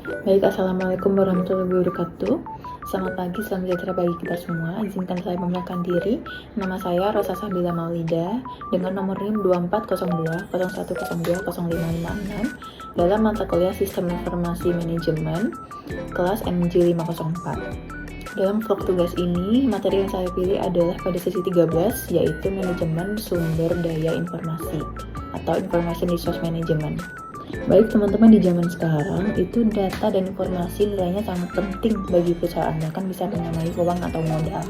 Baik, Assalamualaikum warahmatullahi wabarakatuh. Selamat pagi, salam sejahtera bagi kita semua. Izinkan saya memperkenalkan diri. Nama saya Rosa Sabila Maulida dengan nomor NIM 2402 0102 0556 dalam mata kuliah Sistem Informasi Manajemen kelas MJ 504. Dalam vlog tugas ini, materi yang saya pilih adalah pada sesi 13, yaitu Manajemen Sumber Daya Informasi atau Information Resource Management. Baik teman-teman, di zaman sekarang itu data dan informasi nilainya sangat penting bagi perusahaan, bahkan bisa menamai uang atau modal.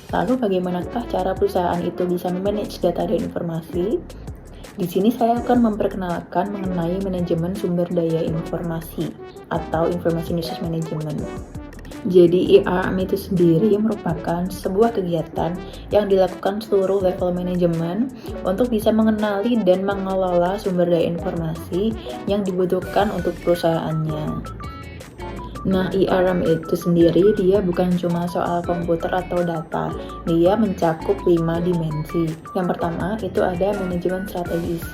Lalu bagaimanakah cara perusahaan itu bisa memanage data dan informasi? Di sini saya akan memperkenalkan mengenai manajemen sumber daya informasi atau Information Resource Management. Jadi IRM itu sendiri merupakan sebuah kegiatan yang dilakukan seluruh level manajemen untuk bisa mengenali dan mengelola sumber daya informasi yang dibutuhkan untuk perusahaannya. Nah, IRM itu sendiri dia bukan cuma soal komputer atau data, dia mencakup 5 dimensi. Yang pertama itu ada manajemen strategis.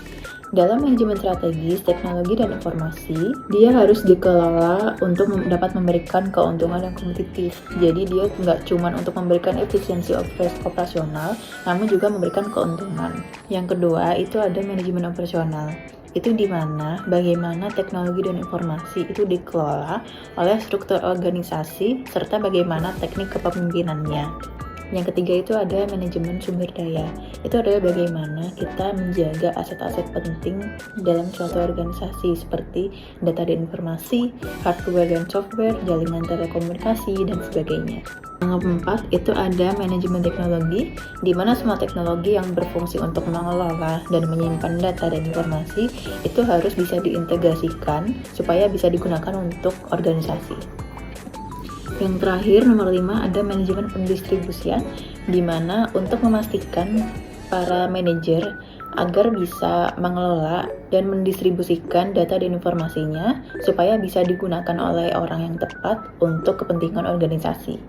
Dalam manajemen strategis, teknologi dan informasi, dia harus dikelola untuk dapat memberikan keuntungan yang kompetitif. Jadi dia nggak cuma untuk memberikan efisiensi operasional, namun juga memberikan keuntungan. Yang kedua, itu ada manajemen operasional. Itu di mana bagaimana teknologi dan informasi itu dikelola oleh struktur organisasi serta bagaimana teknik kepemimpinannya. Yang ketiga itu ada manajemen sumber daya. Itu adalah bagaimana kita menjaga aset-aset penting dalam suatu organisasi seperti data dan informasi, hardware dan software, jaringan telekomunikasi, dan sebagainya. Yang keempat itu ada manajemen teknologi, di mana semua teknologi yang berfungsi untuk mengelola dan menyimpan data dan informasi itu harus bisa diintegrasikan supaya bisa digunakan untuk organisasi. Yang terakhir, nomor 5, ada manajemen pendistribusian, di mana untuk memastikan para manajer agar bisa mengelola dan mendistribusikan data dan informasinya supaya bisa digunakan oleh orang yang tepat untuk kepentingan organisasi.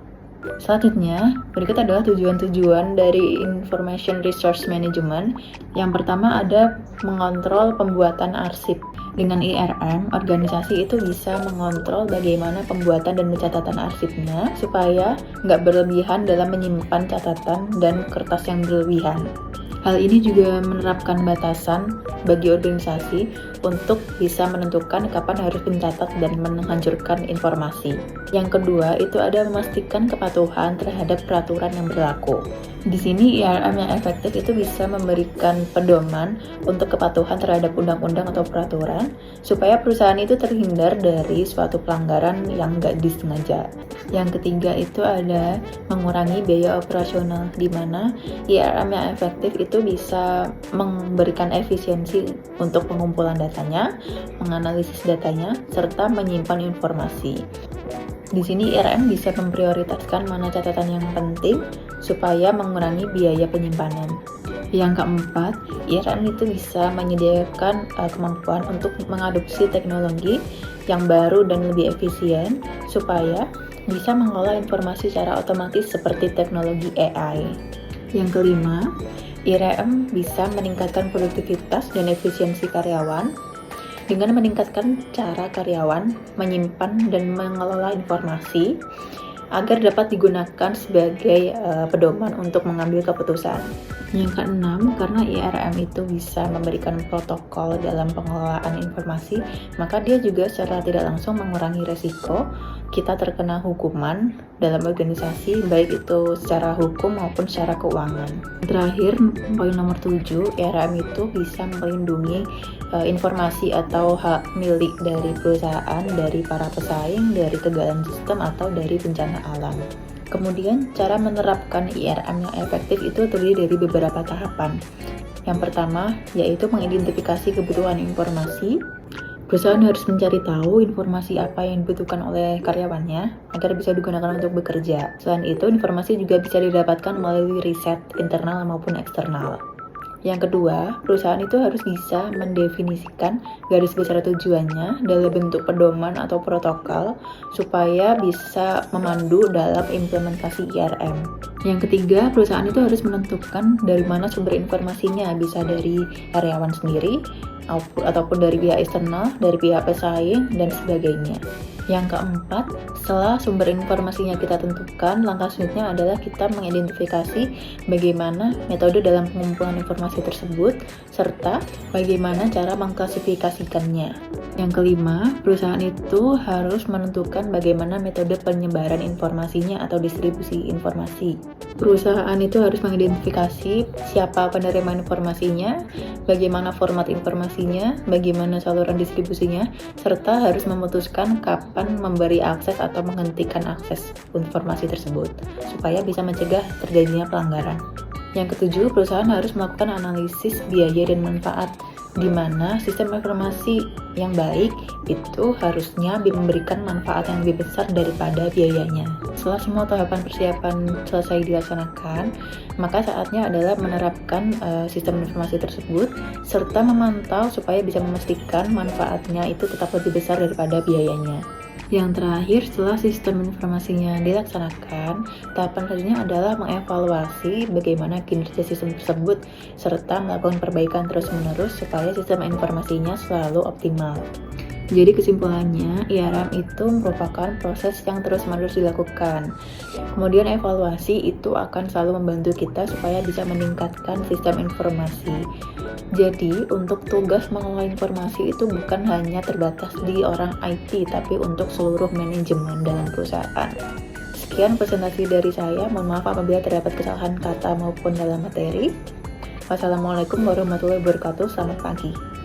Selanjutnya, berikut adalah tujuan-tujuan dari Information Resource Management. Yang pertama ada mengontrol pembuatan arsip. Dengan IRM, organisasi itu bisa mengontrol bagaimana pembuatan dan pencatatan arsipnya supaya nggak berlebihan dalam menyimpan catatan dan kertas yang berlebihan. Hal ini juga menerapkan batasan bagi organisasi untuk bisa menentukan kapan harus mencatat dan menghancurkan informasi. Yang kedua, itu ada memastikan kepatuhan terhadap peraturan yang berlaku. Di sini IRM yang efektif itu bisa memberikan pedoman untuk kepatuhan terhadap undang-undang atau peraturan supaya perusahaan itu terhindar dari suatu pelanggaran yang nggak disengaja. Yang ketiga itu ada mengurangi biaya operasional, di mana IRM yang efektif itu bisa memberikan efisiensi untuk pengumpulan datanya, menganalisis datanya, serta menyimpan informasi. Di sini IRM bisa memprioritaskan mana catatan yang penting supaya mengurangi biaya penyimpanan. Yang keempat, IRM itu bisa menyediakan kemampuan untuk mengadopsi teknologi yang baru dan lebih efisien supaya bisa mengolah informasi secara otomatis seperti teknologi AI. Yang kelima, IRM bisa meningkatkan produktivitas dan efisiensi karyawan dengan meningkatkan cara karyawan menyimpan dan mengelola informasi agar dapat digunakan sebagai pedoman untuk mengambil keputusan. Yang keenam, karena IRM itu bisa memberikan protokol dalam pengelolaan informasi, maka dia juga secara tidak langsung mengurangi resiko kita terkena hukuman dalam organisasi, baik itu secara hukum maupun secara keuangan. Terakhir, poin nomor 7, IRM itu bisa melindungi informasi atau hak milik dari perusahaan, dari para pesaing, dari kegagalan sistem, atau dari bencana alam. Kemudian, cara menerapkan IRM yang efektif itu terdiri dari beberapa tahapan. Yang pertama, yaitu mengidentifikasi kebutuhan informasi. Perusahaan harus mencari tahu informasi apa yang dibutuhkan oleh karyawannya agar bisa digunakan untuk bekerja. Selain itu, informasi juga bisa didapatkan melalui riset internal maupun eksternal. Yang kedua, perusahaan itu harus bisa mendefinisikan garis besar tujuannya dalam bentuk pedoman atau protokol supaya bisa memandu dalam implementasi IRM. Yang ketiga, perusahaan itu harus menentukan dari mana sumber informasinya, bisa dari karyawan sendiri, ataupun dari pihak eksternal, dari pihak pesaing, dan sebagainya. Yang keempat, setelah sumber informasinya kita tentukan, langkah selanjutnya adalah kita mengidentifikasi bagaimana metode dalam pengumpulan informasi tersebut, serta bagaimana cara mengklasifikasikannya. Yang kelima, perusahaan itu harus menentukan bagaimana metode penyebaran informasinya atau distribusi informasi. Perusahaan itu harus mengidentifikasi siapa penerima informasinya, bagaimana format informasinya, bagaimana saluran distribusinya, serta harus memutuskan kapan memberi akses atau menghentikan akses informasi tersebut, supaya bisa mencegah terjadinya pelanggaran. Yang ketujuh, perusahaan harus melakukan analisis biaya dan manfaat, di mana sistem informasi yang baik itu harusnya memberikan manfaat yang lebih besar daripada biayanya. Setelah semua tahapan persiapan selesai dilaksanakan, maka saatnya adalah menerapkan sistem informasi tersebut serta memantau supaya bisa memastikan manfaatnya itu tetap lebih besar daripada biayanya. Yang terakhir, setelah sistem informasinya dilaksanakan, tahapan selanjutnya adalah mengevaluasi bagaimana kinerja sistem tersebut serta melakukan perbaikan terus-menerus supaya sistem informasinya selalu optimal. Jadi kesimpulannya, IRM itu merupakan proses yang terus-menerus dilakukan. Kemudian evaluasi itu akan selalu membantu kita supaya bisa meningkatkan sistem informasi. Jadi untuk tugas mengelola informasi itu bukan hanya terbatas di orang IT, tapi untuk seluruh manajemen dalam perusahaan. Sekian presentasi dari saya, mohon maaf apabila terdapat kesalahan kata maupun dalam materi. Wassalamualaikum warahmatullahi wabarakatuh, selamat pagi.